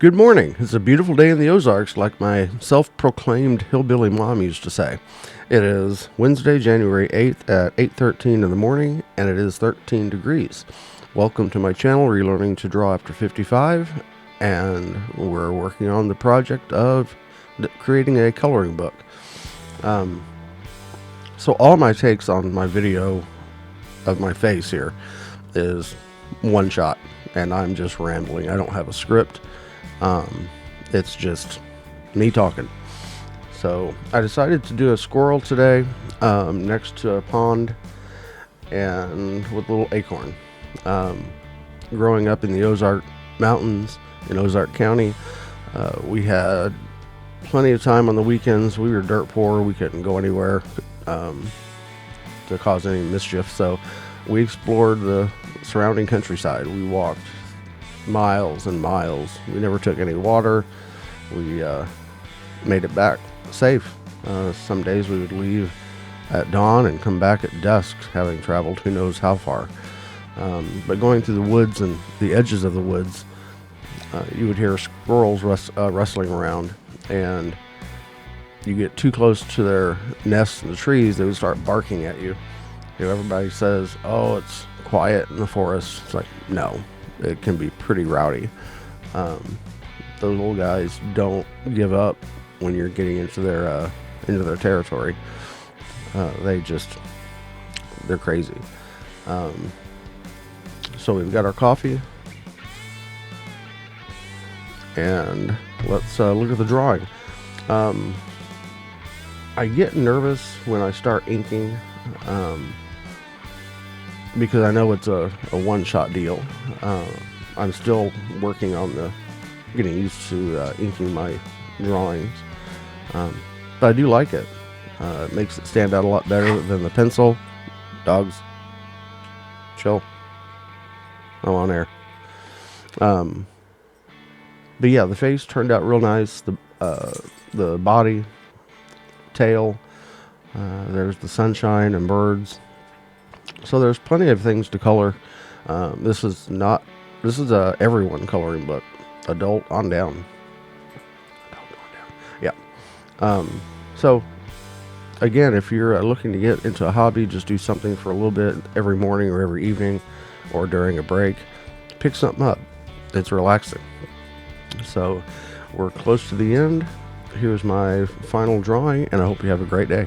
Good morning. It's a beautiful day in the Ozarks, like my self-proclaimed hillbilly mom used to say. It is Wednesday, January 8th at 8:13 in the morning, and it is 13 degrees. Welcome to my channel, Relearning to Draw After 55, and we're working on the project of creating a coloring book. So all my takes on my video of my face here is one shot, and I'm just rambling. I don't have a script. It's just me talking. So I decided to do a squirrel today, next to a pond and with a little acorn. Growing up in the Ozark Mountains in Ozark County, we had plenty of time on the weekends. We were dirt poor. We couldn't go anywhere to cause any mischief. So we explored the surrounding countryside. We walked miles and miles. We never took any water. We made it back safe. Some days we would leave at dawn and come back at dusk, having traveled who knows how far. But going through the woods and the edges of the woods, you would hear squirrels rustling around, and you get too close to their nests in the trees, they would start barking at you. Everybody says, oh, it's quiet in the forest. It's like, no, it can be pretty rowdy. Those little guys don't give up when you're getting into their territory. They're crazy. So we've got our coffee, and let's look at the drawing. I get nervous when I start inking, because I know it's a one-shot deal. I'm still working on getting used to inking my drawings, but I do like it. It makes it stand out a lot better than the pencil. Dogs, chill. I'm on air. But yeah, the face turned out real nice. The body, tail, there's the sunshine and birds. So there's plenty of things to color. This is a everyone coloring book, adult on down. Yeah. So again, if you're looking to get into a hobby, just do something for a little bit every morning or every evening or during a break. Pick something up. It's relaxing. So we're close to the end. Here's my final drawing, and I hope you have a great day.